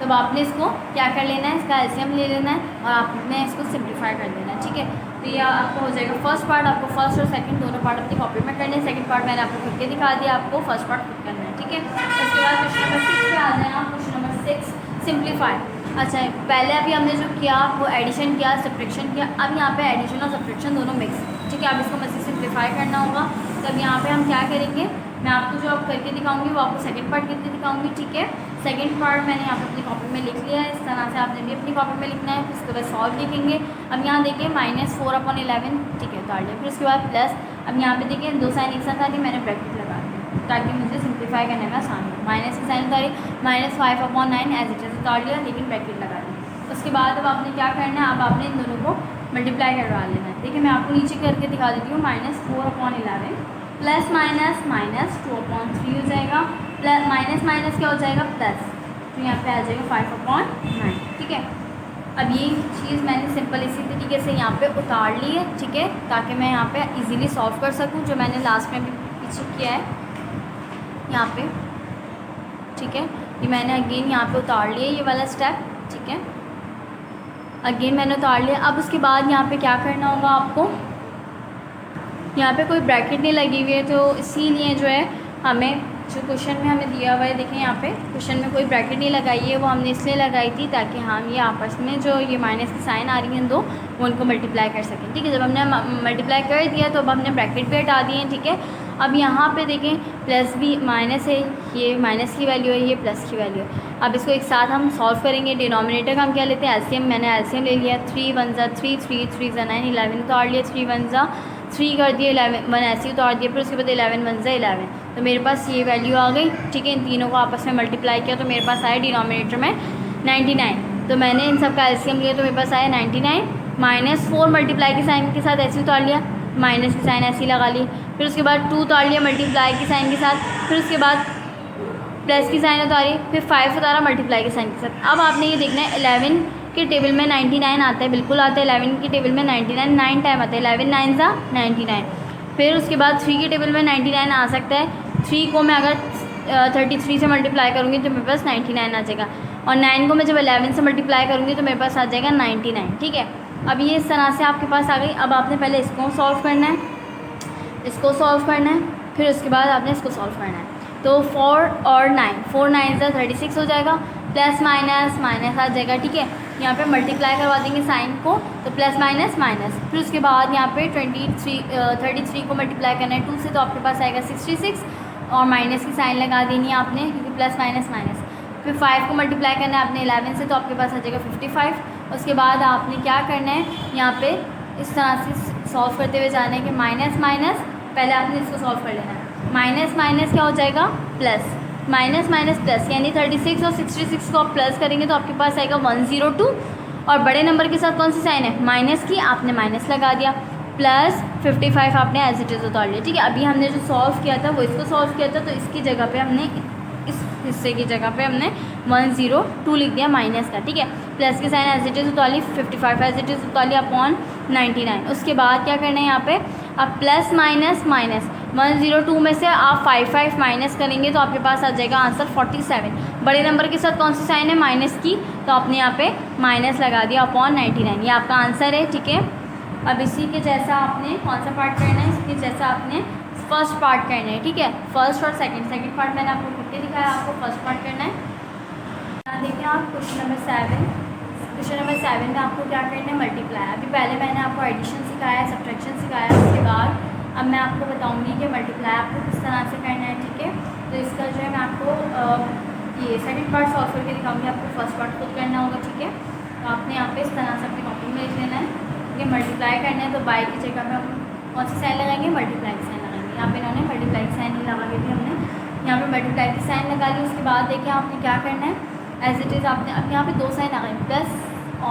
तब आपने इसको क्या कर लेना है, इसका एलसीएम ले लेना है और आपने इसको सिंप्लीफाई कर देना है। ठीक है, तो ये आपको हो जाएगा फर्स्ट पार्ट। आपको फर्स्ट और सेकंड दोनों पार्ट अपनी कॉपी में करने हैं। सेकंड पार्ट मैंने आपको खुद के दिखा दिया, आपको फर्स्ट पार्ट खुद करना है। ठीक है, उसके बाद क्वेश्चन नंबर 6 पे आ जाए आप। Question number 6 simplify. अच्छा, पहले अभी हमने जो किया वो एडिशन किया, सब्ट्रैक्शन किया। अब यहाँ पे एडिशन और सब्ट्रैक्शन दोनों मिक्स। ठीक है, अब इसको मज़ीद सिंप्लीफाई करना होगा। तब यहाँ पे हम क्या करेंगे, मैं आपको जो अब करके दिखाऊंगी वो आपको सेकंड पार्ट करके दिखाऊंगी। ठीक है, सेकंड पार्ट मैंने यहाँ पे अपनी कॉपी में लिख लिया है, इस तरह से आपने भी अपनी कॉपी में लिखना है। फिर उसके बाद सॉल्व लिखेंगे। अब यहाँ देखिए -4/11, ठीक है, उतार लिया। फिर उसके बाद प्लस, अब यहाँ पे देखिए दो साइन एक साथ आ रही, मैंने ब्रैकेट लगा दिया ताकि मुझे सिंप्लीफाई करने में आसान हो। माइनस की साइन उतारी, -5/9 एज इट इज उतार लिया, लेकिन ब्रैकेट लगा दी। उसके बाद अब आपने क्या करना है, अब आपने इन दोनों को मल्टीप्लाई करवा लेना है। देखिए मैं आपको नीचे करके दिखा देती हूँ। -4/11 प्लस माइनस माइनस 2/3 हो जाएगा, प्लस माइनस माइनस क्या हो जाएगा प्लस, तो यहाँ पे आ जाएगा 5/9। ठीक है, अब ये चीज़ मैंने सिंपल इसी तरीके से यहाँ पे उतार ली है। ठीक है, ताकि मैं यहाँ पे इजीली सॉल्व कर सकूँ, जो मैंने लास्ट में भी पीछे किया है यहाँ पे। ठीक है, ये मैंने अगेन यहाँ पे उतार लिया ये वाला स्टेप। ठीक है, अगेन मैंने उतार लिया। अब उसके बाद यहाँ पे क्या करना होगा आपको, यहाँ पे कोई ब्रैकेट नहीं लगी हुई है, तो इसीलिए जो है हमें जो क्वेश्चन में हमें दिया हुआ है, देखें यहाँ पे क्वेश्चन में कोई ब्रैकेट नहीं लगाई है, वो हमने इसलिए लगाई थी ताकि हम ये आपस में जो ये माइनस की साइन आ रही हैं दो, वो उनको मल्टीप्लाई कर सकें। ठीक है, जब हमने मल्टीप्लाई कर दिया तो अब हमने ब्रैकेट भी हटा दिए। ठीक है, अब यहाँ पे देखें प्लस भी माइनस है, ये माइनस की वैल्यू है, ये प्लस की वैल्यू है। अब इसको एक साथ हम सॉल्व करेंगे। डिनोमिनेटर का हम क्या लेते हैं, एलसीएम। मैंने एलसीएम ले लिया, 3 1 ज़ा 3, 3 3 ज़ा 9, 11 उतार लिया, 3 1 ज़ा 3 कर दिए, 11 1 ऐसे ही उतार दिया, फिर उसके बाद 11 1 ज़ा 11, तो मेरे पास ये वैल्यू आ गई। ठीक है, इन तीनों को आपस में मल्टीप्लाई किया तो मेरे पास आया डिनोमिनेटर में 99। तो मैंने इन सब का एलसीएम लिया तो मेरे पास आया 99। -4 मल्टीप्लाई की साइन के साथ ऐसे उतार लिया, माइनस की साइन ऐसी लगा ली, फिर उसके बाद 2 उतार लिया मल्टीप्लाई की साइन के साथ, फिर उसके बाद प्लस की साइन उतारी, फिर 5 उतारा मल्टीप्लाई के साइन के साथ। अब आपने ये देखना है 11 के टेबल में 99 आता है, बिल्कुल आता है। 11 के टेबल में 99 9 टाइम आता है, 11 9 ज़ा 99। फिर उसके बाद 3 के टेबल में 99 आ सकता है। 3 को मैं अगर 33 से मल्टीप्लाई करूँगी तो मेरे पास 99 आ जाएगा, और 9 को मैं जब 11 से मल्टीप्लाई करूँगी तो मेरे पास आ जाएगा 99। ठीक है, अब ये इस तरह से आपके पास आ गई। अब आपने पहले इसको सॉल्व करना है, इसको सॉल्व करना है, फिर उसके बाद आपने इसको सॉल्व करना है। तो 4 और 9, 4 9 ज़ा 36 हो जाएगा, प्लस माइनस माइनस आ जाएगा। ठीक है, यहाँ पे मल्टीप्लाई करवा देंगे साइन को, तो प्लस माइनस माइनस, फिर उसके बाद यहाँ पे 33 को मल्टीप्लाई करना है 2 से, तो आपके पास आएगा 66, और माइनस की साइन लगा देनी है आपने क्योंकि प्लस माइनस माइनस। फिर 5 को मल्टीप्लाई करना है आपने 11 से, तो आपके पास आ जाएगा 55। उसके बाद आपने क्या करना है, यहाँ पे इस तरह से सॉल्व करते हुए जाना है कि माइनस माइनस, पहले आपने इसको सॉल्व कर लेना है। माइनस माइनस क्या हो जाएगा प्लस, माइनस माइनस प्लस, यानी 36 और 66 को आप प्लस करेंगे तो आपके पास आएगा 102। और बड़े नंबर के साथ कौन सी साइन है, माइनस की, आपने माइनस लगा दिया, प्लस 55 आपने एज इट इज़ उतार लिया। ठीक है, अभी हमने जो सॉल्व किया था वो इसको सॉल्व किया था, तो इसकी जगह पे हमने इस हिस्से की जगह पे हमने 102 लिख दिया माइनस का। ठीक है, प्लस की साइन एज इट इज़ उतार ली, 55 एज इट इज़ उतार लिया अपॉन 99। उसके बाद क्या करना है, यहाँ पे अब प्लस माइनस माइनस 102 में से आप 55 माइनस करेंगे तो आपके पास आ जाएगा आंसर 47। बड़े नंबर के साथ कौन सी साइन है, माइनस की, तो आपने यहाँ पे माइनस लगा दिया अपॉन 99, ये आपका आंसर है। ठीक है, अब इसी के जैसा आपने कौन सा पार्ट करना है, इसके जैसा आपने फर्स्ट पार्ट करना है। ठीक है, फर्स्ट और सेकंड पार्ट मैंने आपको खुद के दिखाया, आपको फर्स्ट पार्ट करना है। देखिए आप क्वेश्चन नंबर 7 में आपको क्या करना है, मल्टीप्लाई। अभी पहले मैंने आपको एडिशन सिखाया, सब्ट्रैक्शन सिखाया, उसके बाद अब मैं आपको बताऊंगी कि मल्टीप्लाई आपको किस तरह से करना है। ठीक है, तो इसका जो है मैं आपको ये सेकंड पार्ट सॉल्व करके दिखाऊंगी, आपको फर्स्ट पार्ट खुद करना होगा। ठीक है, तो आपने यहाँ पे इस तरह से अपनी कॉपी में लिख लेना है। ठीक है, मल्टीप्लाई करना है तो बाई की जगह पे हम कौन सी साइन लगाएंगे, मल्टीप्लाई की साइन लगाएंगे। यहाँ पे इन्होंने मल्टीप्लाई की साइन नहीं लगा दी थी, हमने यहाँ पे मल्टीप्लाई की साइन लगा ली। उसके बाद देखिए आपने क्या करना है, एज इट इज़ आपने अब यहाँ पे दो साइन लगाएंगे, प्लस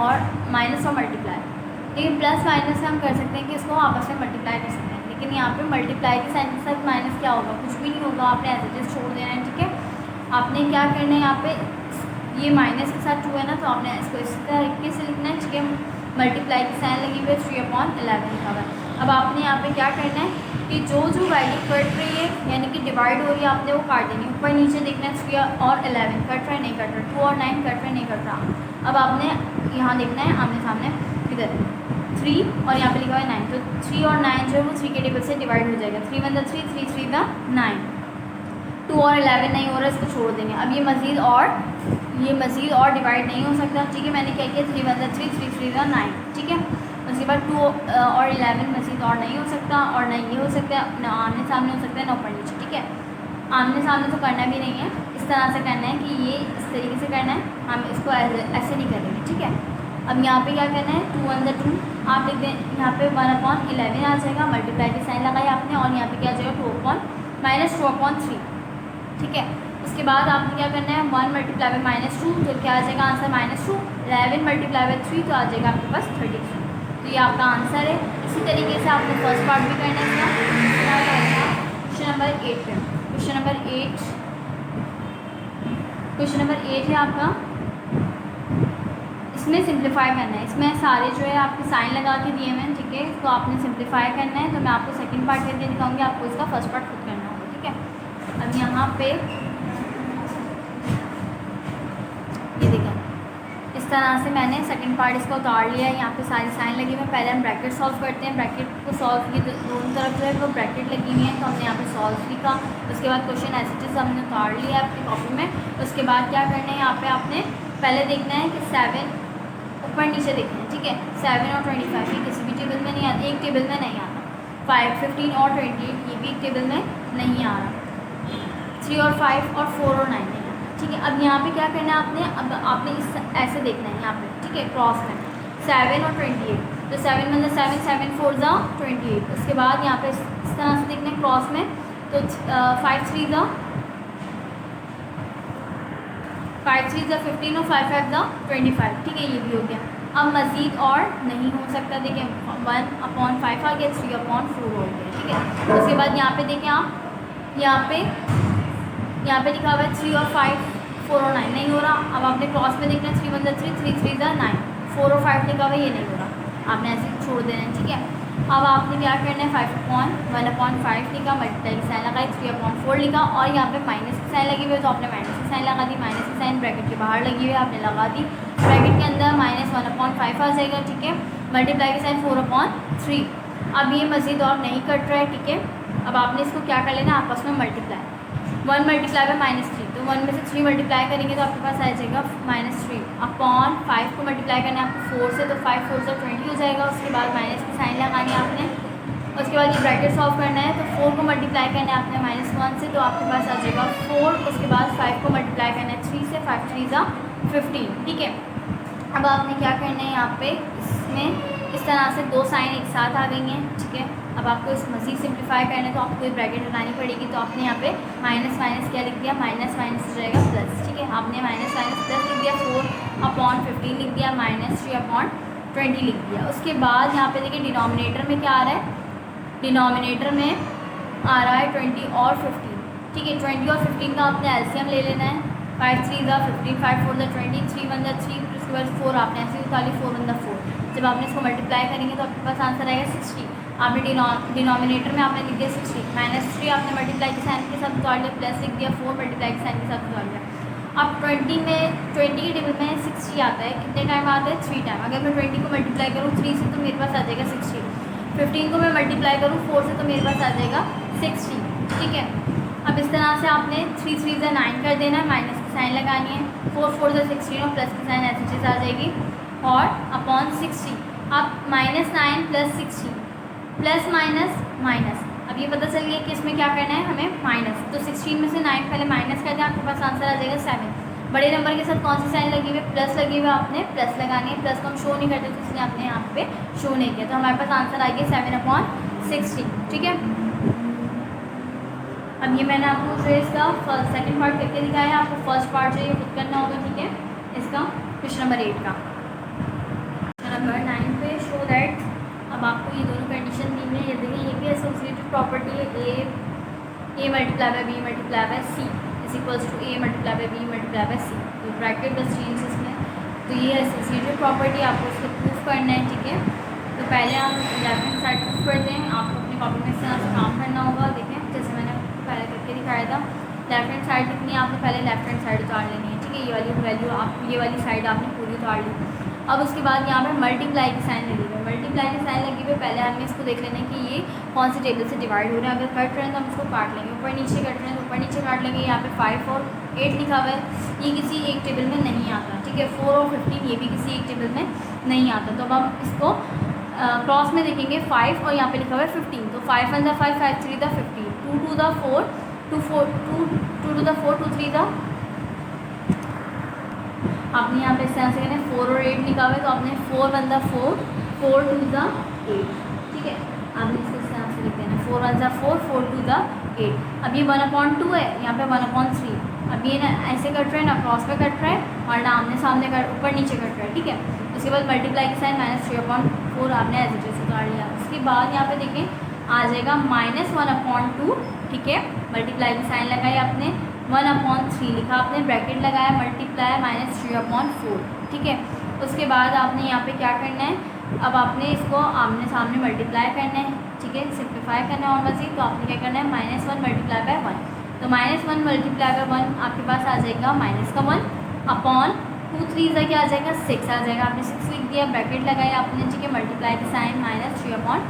और माइनस और मल्टीप्लाई। लेकिन प्लस माइनस से हम कर सकते हैं कि इसको आपस में मल्टीप्लाई कर सकते हैं, लेकिन यहाँ पे मल्टीप्लाई की साइन के साथ माइनस क्या होगा, कुछ भी नहीं होगा, आपने एज इट इज़ छोड़ देना है। ठीक है, आपने क्या करना है, यहाँ पे ये माइनस के साथ 2 है ना, तो आपने इसको इस तरीके से लिखना है। ठीक है, मल्टीप्लाई की साइन लगी हुई है, 3/11 लिखा हुआ है। अब आपने यहाँ पे क्या करना है कि जो वैल्यू कट रही है यानी कि डिवाइड हो रही है, आपने वो काट देनी है। ऊपर नीचे देखना है 3 और 11 कट रहा है नहीं कट रहा, 2 और 9 कट रहा है नहीं कट रहा। अब आपने यहाँ देखना है आमने सामने, इधर 3 और यहाँ पे लिखा हुआ है 9, तो 3 और 9 जो है वो 3 के टेबल से डिवाइड हो जाएगा। 3 1 3, 3 3 9, 2 और 11 नहीं हो रहा, इसको छोड़ देंगे। अब ये मज़ीद और डिवाइड नहीं हो सकता। ठीक है, मैंने क्या किया, 3 1 3, 3 3 9। ठीक है, उसके बाद 2 और 11 मज़ीद और नहीं हो सकता, और ना ये हो सकता है, ना आमने सामने हो सकता है, ना ऊपर नीचे। ठीक है, आमने सामने तो करना भी नहीं है, इस तरह से करना है कि ये इस तरीके से करना है, हम इसको ऐसे नहीं करेंगे। ठीक है, अब यहाँ पे क्या करना है, 2 1 2 आप लिख दें, यहाँ पे 1/11 आ जाएगा, मल्टीप्लाई की साइन लगाई आपने, और यहाँ पे क्या आ जाएगा, 2/-2/3। ठीक है, उसके बाद आपने क्या करना है, 1 मल्टीप्लाई बाई -2, तो क्या आ जाएगा आंसर -2। 11 मल्टीप्लाई बाई 3, तो आ जाएगा आपके पास 33। तो ये आपका आंसर है। इसी तरीके से आपने फर्स्ट पार्ट भी करना है इसका। क्वेश्चन नंबर 8 पे, क्वेश्चन नंबर 8 है आपका, इसमें सिंप्लीफाई करना है। इसमें सारे जो है आपके साइन लगा के दिए हुए हैं। ठीक है, इसको आपने सिंप्लीफाई करना है, तो मैं आपको सेकंड पार्ट करके दिखाऊंगी, आपको इसका फर्स्ट पार्ट खुद करना होगा। ठीक है, अब यहाँ पे ये देखें, इस तरह से मैंने सेकंड पार्ट इसका उतार लिया है। यहाँ पे सारी साइन लगी हुई है। पहले हम ब्रैकेट सॉल्व करते हैं। ब्रैकेट को सॉल्व की दोनों तरफ जो है वो ब्रैकेट लगी हुई है, तो हमने यहाँ पे सॉल्व लिखा। उसके बाद क्वेश्चन एज इट इज़ हमने उतार लिया अपनी कॉपी में। उसके बाद क्या करना है, यहाँ पे आपने पहले देखना है कि 7 ऊपर नीचे देखना है। ठीक है, 7 और 25 ये किसी भी टेबल में नहीं आता, एक टेबल में नहीं आता। 5 15 और 28 ये भी एक टेबल में नहीं आ रहा। 3 और 5 और 4 और 9 नहीं आता। ठीक है, अब यहाँ पे क्या करना है आपने, अब आपने इस ऐसे देखना है यहाँ पे। ठीक है, क्रॉस में 7 और 28, तो 7 मतलब 7 7 4 ज़ा 28। उसके बाद यहाँ पे इस तरह से देखना है क्रॉस में, तो 5 3 ज़ा 15 और 5 5 ज़ा 25। ठीक है, ये भी हो गया। अब मज़ीद और नहीं हो सकता। देखिए 1/5 आ गया, 3/4 हो गया। ठीक है, उसके बाद यहाँ पे देखें आप, यहाँ पे लिखा हुआ है 3 और 5 4 और 9 नहीं हो रहा। अब आपने क्रॉस में देखना है 3 1 3, 3 3 9, 4 और 5 लिखा हुआ है, ये नहीं हो रहा, आपने ऐसे छोड़ देना है। ठीक है, अब आपने क्या करना है, 1/5 लिखा, मल्टीप्लाई की साइन लगाई, 3/4 लिखा, और यहाँ पे माइनस की साइन लगी हुई है, तो आपने माइनस की साइन लगा दी। माइनस की साइन ब्रैकेट के बाहर लगी हुई है, आपने लगा दी। ब्रैकेट के अंदर -1/5 आ जाएगा। ठीक है, मल्टीप्लाई की साइन 4/3। अब ये मज़ीद और नहीं कट रहा है। ठीक है, अब आपने इसको क्या कर लेना, आपस में मल्टीप्लाई, 1 मल्टीप्लाई बाई -3, तो 1 में से 3 मल्टीप्लाई करेंगे तो आपके पास आ जाएगा -3/5 को मल्टीप्लाई करना है आपको 4 से, तो 5 4 से 20 हो जाएगा। उसके बाद माइनस की साइन लगानी है आपने। उसके बाद ये ब्रैकेट सॉल्व करना है, तो 4 को मल्टीप्लाई करना है आपने -1 से, तो आपके पास आ जाएगा 4। उसके बाद 5 को मल्टीप्लाई करना है 3 से, 5 3 ज़ा 15। ठीक है, अब आपने क्या करना है, यहाँ पे इसमें इस तरह से दो साइन एक साथ आ गई हैं। ठीक है, अब आपको इस मज़ीद सिंप्लीफाई करना है, तो आपको एक ब्रैकेट लगानी पड़ेगी। तो आपने यहाँ पे माइनस माइनस क्या लिख दिया, माइनस माइनस हो जाएगा प्लस। ठीक है, आपने माइनस माइनस प्लस लिख दिया, 4/15 लिख दिया, -3/20 लिख दिया। उसके बाद यहाँ पे देखिए डिनोमिनेटर में क्या आ रहा है, डिनोमिनेटर में आ रहा है 20 और 15। ठीक है, 20 और 15 का आपने एलसीएम ले लेना है। 5 3 ज़ा 15, 5 4 ज़ा 20, 3 1 ज़ा 3, फिर उसके बाद 4 आपने ऐसे उतार ली, 4 1 ज़ा 4। जब आपने इसको मल्टीप्लाई करेंगे तो आपके पास आंसर आएगा 60। आपने डिनोमिनेटर में आपने लिख दिया 60, -3 आपने मल्टीप्लाई के साइन के साथ उतार लिया, प्लस लिख दिया 4 मल्टीप्लाई के साइन के साथ उतार लिया। अब 20 के टेबल में 60 आता है, कितने टाइम आता है, 3 टाइम। अगर मैं 20 को मल्टीप्लाई करूँ 3 से तो मेरे पास आ जाएगा 60। 15 को मैं मल्टीप्लाई करूँ 4 से तो मेरे पास आ जाएगा 60। ठीक है, अब इस तरह से आपने 3 3 ज़ा 9 कर देना है, माइनस की साइन लगानी है, 4 4 ज़ा 16 और प्लस की साइन ऐसी चीज़ आ जाएगी, और अपॉन 60। अब -9 + 60 प्लस माइनस माइनस। अब ये पता चल गया कि इसमें क्या करना है हमें, माइनस। तो 16 में से 9 पहले माइनस कर दें, आपके पास आंसर आ जाएगा 7। बड़े नंबर के साथ कौन सी साइन लगी हुई है, प्लस लगी हुई है, आपने प्लस लगानी है। प्लस को हम शो नहीं करते तो इसलिए आपने यहाँ पे शो नहीं किया। तो हमारे पास आंसर आ गया 7/16, ठीक है। अब ये मैंने आपको जो इसका सेकंड पार्ट करके दिखाया है, आपको फर्स्ट पार्ट जो ये खुद करना होगा, ठीक है। इसका क्वेश्चन नंबर 8 का नंबर 9 पे शो दैट, अब आपको ये दोनों कंडीशन दी है। ये देखिए ये भी एसोसिएटिव प्रॉपर्टी है, A multiply by B multiply by C is equals to A multiply by B multiply by C. तो ब्रैकेट बस चेंज इसमें, तो ये एसोसिएटिव प्रॉपर्टी आपको इसको प्रूफ करना है, ठीक है। तो पहले हम लेफ्ट हैंड साइड प्रूफ करते हैं, आपको अपनी कॉपी में इस तरह से काम करना होगा। देखें जैसे मैंने पहले करके दिखाया था, लेफ्ट हैंड साइड कितनी है, आपने पहले लेफ्ट हैंड साइड उतार लेनी है, ठीक है। ये वाली वैल्यू आप ये वाली साइड आपने पूरी उतार ली। अब उसके बाद यहाँ पे मल्टीप्लाई की साइन लगी हुई है, मल्टीप्लाई की साइन लगी हुई है। पहले हमें इसको देख लेना है कि ये कौन सी टेबल से डिवाइड हो रहे हैं। अगर कट रहे हैं तो हम इसको काट लेंगे, ऊपर नीचे कट रहे हैं तो ऊपर नीचे काट लेंगे। यहाँ पे 5 और 8 लिखा हुआ है, ये किसी एक टेबल में नहीं आता, ठीक है। 4 और 15 ये भी किसी एक टेबल में नहीं आता। तो अब हम इसको क्रॉस में देखेंगे 5 और यहाँ पे लिखा हुआ है 15। तो 5 1 5 5 3 15, 2 2 4 2 4 2 2 2 4 2 3 आपने यहाँ पे इस तरह से कहना है 4 और 8 लिखा हुआ है। तो आपने 4 1 4 4 2 8, ठीक है। आपने इसको इस तरह से लिख देना 4 1 4 4 2 8। अब ये 1/2 है, यहाँ पे 1/3। अब ये ना ऐसे कट रहा है, ना क्रॉस पे कट रहा है और ना आमने सामने कट ऊपर नीचे कट रहा है, ठीक है। उसके बाद मल्टीप्लाई की साइन -3/4 आपने एज इट इज उतार लिया। उसके बाद यहाँ पे देखें आ जाएगा -1/2, ठीक है। मल्टीप्लाई की साइन लगाई आपने, 1/3 लिखा आपने, ब्रैकेट लगाया, मल्टीप्लाई -3/4, ठीक है। उसके बाद आपने यहाँ पे क्या करना है, अब आपने इसको आमने सामने मल्टीप्लाई करना है, ठीक है, सिंप्लीफाई करना है और मज़ीद। तो आपने क्या करना है -1 मल्टीप्लाई बाय 1। तो -1 मल्टीप्लाई बाय 1 आपके पास आ जाएगा -1 अपॉन 2 3 क्या आ जाएगा 6 आ जाएगा। आपने 6 लिख दिया, ब्रैकेट लगाया आपने, ठीक है। मल्टीप्लाई की साइन -3/4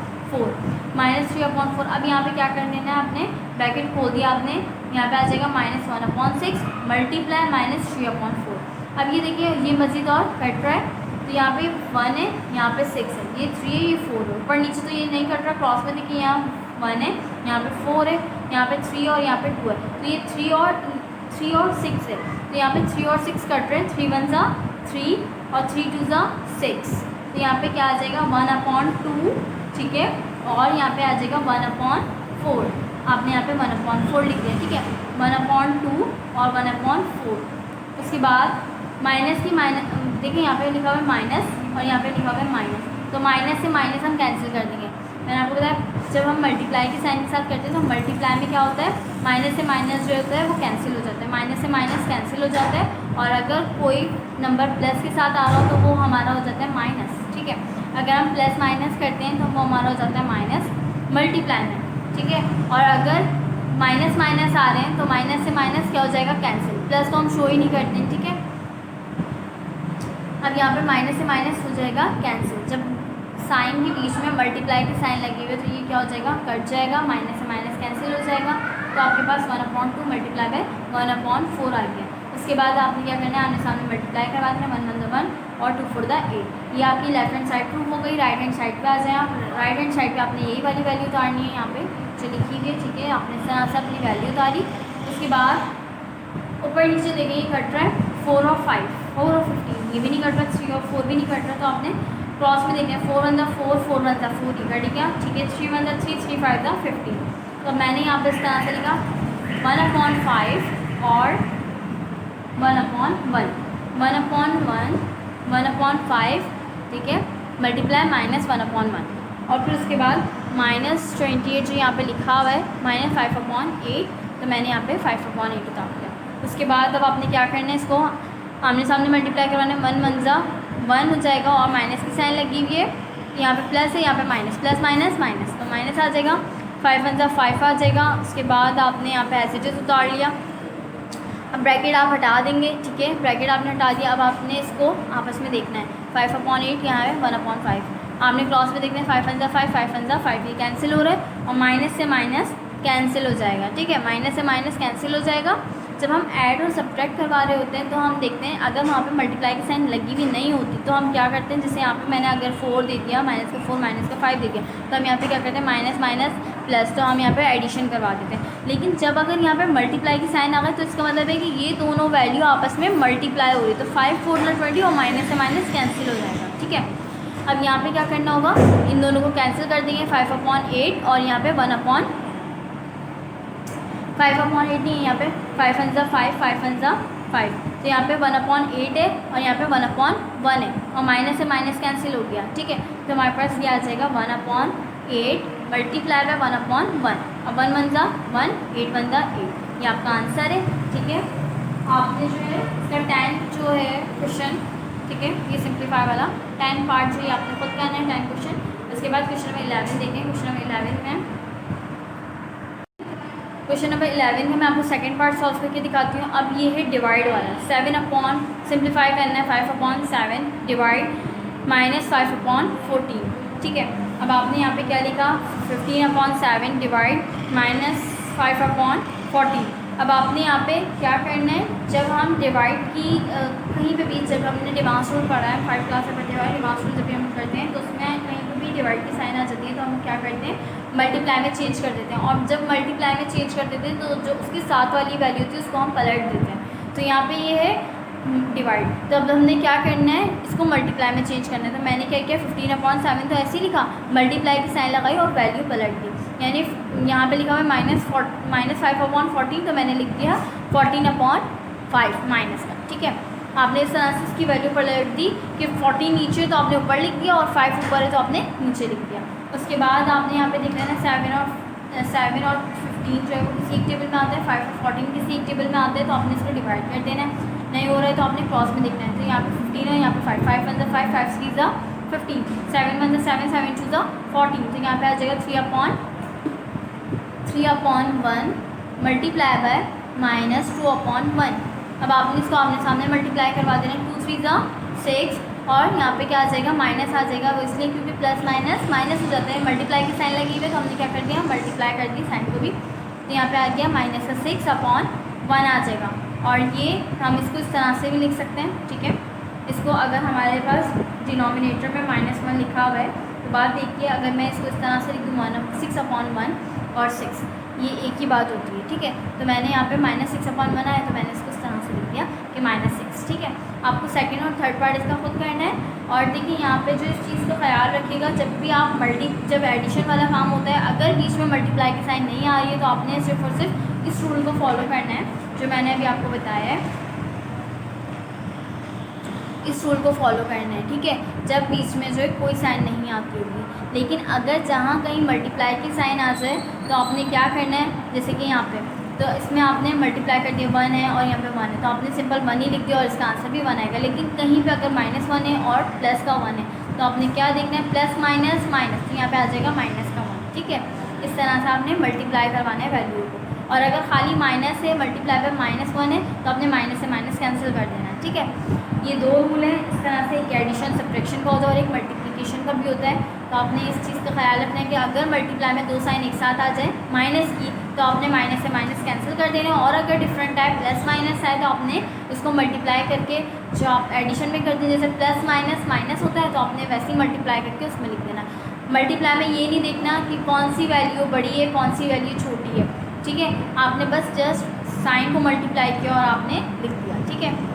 -3/4। अब यहाँ पे क्या कर देना है, आपने ब्रैकेट खोल दिया आपने, यहाँ पे आ जाएगा -1/6 मल्टीप्लाई -3/4। अब ये देखिए ये मज़ीद और कट रहा है, तो यहाँ पे 1 है, यहाँ पे 6 है, ये 3 है, ये 4 है। ऊपर नीचे तो ये नहीं कट रहा, क्रॉस में देखिए यहाँ 1 है, यहाँ पे 4 है, यहाँ पे 3 और यहाँ पे 2 है। तो ये 3 और 6 है, तो यहाँ पे 3 और 6 कट रहे हैं, 3 1 3 और 3 2 6। तो यहाँ पे क्या आ जाएगा 1/2, ठीक है। और यहाँ पे आ जाएगा 1/4, आपने यहाँ पे 1/4 लिख दिया, ठीक है। 1/2 और 1/4। उसके बाद माइनस की माइनस देखिए यहाँ पे लिखा हुआ है माइनस और यहाँ पे लिखा हुआ है माइनस। तो माइनस से माइनस हम कैंसिल कर देंगे। मैंने आपको बताया जब हम मल्टीप्लाई के साइन के साथ करते हैं तो मल्टीप्लाई में क्या होता है, माइनस से माइनस जो होता है वो कैंसिल हो जाता है, माइनस से माइनस कैंसिल हो जाता है। और अगर कोई नंबर प्लस के साथ आ रहा हो तो वो हमारा हो जाता है माइनस, ठीक है। अगर हम प्लस माइनस करते हैं तो वो हमारा हो जाता है माइनस मल्टीप्लाई में, ठीक है। और अगर माइनस माइनस आ रहे हैं तो माइनस से माइनस क्या हो जाएगा कैंसिल, प्लस तो हम शो ही नहीं करते हैं, ठीक है। अब यहाँ पे माइनस से माइनस हो जाएगा कैंसिल। जब साइन के बीच में मल्टीप्लाई की साइन लगी हुई है तो ये क्या हो जाएगा कट जाएगा, माइनस से माइनस कैंसिल हो जाएगा। तो आपके पास 1/2 मल्टीप्लाई बाय 1/4 आ गया। उसके बाद आपने क्या करना है, आमने सामने मल्टीप्लाई करवा देना, 1 1 1 और 2 4 8। ये आपकी लेफ्ट हैंड साइड प्रूफ हो गई। राइट हैंड साइड पे आ जाए आप, राइट हैंड साइड पे आपने यही वाली वैल्यू उतारनी है, यहाँ पे जो लिखी हुई है, ठीक है। आपने इस तरह से अपनी वैल्यू उतारी। उसके बाद ऊपर नीचे देखें ये कट रहा है 4 और 5, 4 और 15, ये भी नहीं कट रहा, 3 और 4 भी नहीं कट रहा। तो आपने क्रॉस में देखना है 4 1 4 4 1 4 ही कट गया, ठीक है। 3 1 3 3 5 15। तो मैंने यहाँ पे इस तरह से लिखा 1/5 और 1/1 1/1 1/5, ठीक है, मल्टीप्लाई -1/1। और फिर उसके बाद -28 जो यहाँ पे लिखा हुआ है -5/8, तो मैंने यहाँ पे 5/8 उतार दिया। उसके बाद अब आपने क्या करना है, इसको आमने सामने मल्टीप्लाई करवाना है, 1 1 1 हो जाएगा और माइनस की साइन लगी हुई है, यहाँ पे प्लस है, यहाँ पे माइनस, प्लस माइनस माइनस, तो माइनस आ जाएगा, 5 1 5 आ जाएगा। उसके बाद आपने यहाँ पे एज इट इज उतार लिया। अब ब्रैकेट आप हटा देंगे, ठीक है, ब्रैकेट आपने हटा दिया। अब आपने इसको आपस में देखना है, 5/8 यहाँ है 1/5, आपने क्रॉस में देखना है 5 1 5 5 1 5, ये कैंसिल हो रहा है और माइनस से माइनस कैंसिल हो जाएगा, ठीक है, माइनस से माइनस कैंसिल हो जाएगा। जब हम ऐड और सब्ट्रैक्ट करवा रहे होते हैं तो हम देखते हैं अगर वहाँ पे मल्टीप्लाई की साइन लगी हुई नहीं होती तो हम क्या करते हैं, जैसे यहाँ पे मैंने अगर 4 दे दिया, माइनस का 4 माइनस का 5 दे दिया, तो हम यहाँ पे क्या करते हैं माइनस माइनस प्लस, तो हम यहाँ पे एडिशन करवा देते हैं। लेकिन जब अगर यहाँ पे मल्टीप्लाई की साइन आ गई तो इसका मतलब है कि ये दोनों वैल्यू आपस में मल्टीप्लाई हो रही है, तो 5 4 20 और माइनस से माइनस कैंसिल हो जाएगा। ठीक है, अब यहाँ पे क्या करना होगा, इन दोनों को कैंसिल कर देंगे, 5/8 और यहाँ पे 1/5/8 नहीं है, यहाँ पे 5 1 5 5 1 5, तो यहाँ पे 1/8 है और यहाँ पे 1/1 है और माइनस से माइनस कैंसिल हो गया। ठीक है, तो हमारे पास ये आ जाएगा 1/8 मल्टीप्लाई बाय 1/1, और 1 1 1 8 1 8, ये आपका आंसर है। ठीक है, आपने जो है इसका 10 जो है क्वेश्चन, ठीक है, ये सिंप्लीफाई वाला 10 पार्ट जो है आपने खुद करना है 10 क्वेश्चन। उसके बाद क्वेश्चन नंबर 11 देखें। क्वेश्चन नंबर 11 में मैं आपको सेकंड पार्ट सॉल्व करके दिखाती हूँ। अब ये है डिवाइड वाला, 7 अपॉन सिंप्लीफाई करना है 5/7 डिवाइड -5/14। ठीक है, अब आपने यहाँ पे क्या लिखा, 15/7 डिवाइड -5/14। अब आपने यहाँ पे क्या करना है, जब हम डिवाइड की कहीं पे भी, जब हमने डिमांड रूल पढ़ा है 5 क्लास में पढ़ते हुए, डिमांड रूल जब भी हम करते हैं तो उसमें कहीं पे भी डिवाइड की साइन आ जाती है तो हम क्या करते हैं मल्टीप्लाई में चेंज कर देते हैं, और जब मल्टीप्लाई में चेंज कर देते हैं तो जो उसकी साथ वाली वैल्यू थी उसको हम पलट देते हैं। तो यहाँ पे ये है डिवाइड, तो अब हमने क्या करना है, इसको मल्टीप्लाई में चेंज करना है। तो मैंने क्या किया, 15/7 तो ऐसे ही लिखा, मल्टीप्लाई की साइन लगाई और वैल्यू पलट दी, यानी यहाँ पे लिखा हुआ है -5/14, तो मैंने लिख दिया 14/5 माइनस का। ठीक है, आपने इस तरह से इसकी वैल्यू पलट दी कि 14 नीचे तो आपने ऊपर लिख दिया और 5 ऊपर है तो आपने नीचे लिख दिया। उसके बाद आपने यहाँ पे देख लेना 7 और 15 जो है वो किसी एक टेबल में आता है, 5 और 14 किसी एक टेबल में आते हैं, तो आपने इसको डिवाइड कर देना है। नहीं हो रहा है तो आपने क्रॉस में देखना है, तो यहाँ पे 15 है, यहाँ पे 5 5 1 5 5 3 15, 7 1 7 7 2 14, तो यहाँ पे आ जाएगा 3/1 मल्टीप्लाई बाय -2/1। अब आपने इसको आमने सामने मल्टीप्लाई करवा देना, 2 3 6 और यहाँ पे क्या आ जाएगा, माइनस आ जाएगा, वो इसलिए क्योंकि प्लस माइनस माइनस हो जाता है, मल्टीप्लाई की साइन लगी हुई है तो हमने क्या कर दिया, मल्टीप्लाई कर दी साइन को भी, तो यहाँ पे आ गया -6/1 आ जाएगा। और ये हम इसको इस तरह से भी लिख सकते हैं। ठीक है, इसको अगर हमारे पास डिनोमिनेटर में -1 लिखा हुआ है तो बात देखिए, अगर मैं इसको इस तरह से लिख दूँ 6/1 और 6, ये एक ही बात होती है। ठीक है, तो मैंने यहाँ पे -6/1 आया तो मैंने इसको इस तरह से लिख दिया कि -6। ठीक है, आपको सेकंड और थर्ड पार्ट इसका खुद करना है। और देखिए यहाँ पे जो इस चीज़ का ख्याल रखिएगा, जब भी आप जब एडिशन वाला काम होता है, अगर बीच में मल्टीप्लाई की साइन नहीं आ रही है तो आपने सिर्फ और सिर्फ इस रूल को फॉलो करना है जो मैंने अभी आपको बताया है, इस रूल को फॉलो करना है। ठीक है, जब बीच में जो है कोई साइन नहीं आती होगी, लेकिन अगर जहाँ कहीं मल्टीप्लाई की साइन आ जाए तो आपने क्या करना है, जैसे कि यहाँ पे तो इसमें आपने मल्टीप्लाई कर दिया 1 है और यहाँ पे 1 है, तो आपने सिंपल 1 ही लिख दिया और इसका आंसर भी 1 आएगा। लेकिन कहीं पे अगर -1 है और प्लस का 1 है तो आपने क्या देखना है, प्लस माइनस माइनस, तो यहाँ पे आ जाएगा माइनस का 1। ठीक है, इस तरह से आपने मल्टीप्लाई करवाना है वैल्यू को। और अगर खाली माइनस है, मल्टीप्लाई बाय -1 है तो आपने माइनस से माइनस कैंसिल कर देना है। ठीक है, ये दो रूल हैं, इस तरह से एक एडिशन सब्ट्रैक्शन का होता है और एक मल्टीप्लिकेशन का भी होता है। तो आपने इस चीज़ का ख्याल रखना है कि अगर मल्टीप्लाई में दो साइन एक साथ आ जाए माइनस की तो आपने माइनस से माइनस कैंसिल कर देना है, और अगर डिफरेंट टाइप प्लस माइनस है तो आपने इसको मल्टीप्लाई करके जो आप एडिशन में करते हैं, जैसे प्लस माइनस माइनस होता है तो आपने वैसे ही मल्टीप्लाई करके उसमें लिख देना। मल्टीप्लाई में ये नहीं देखना कि कौन सी वैल्यू बड़ी है कौन सी वैल्यू छोटी है। ठीक है, आपने बस जस्ट साइन को मल्टीप्लाई किया और आपने लिख दिया। ठीक है।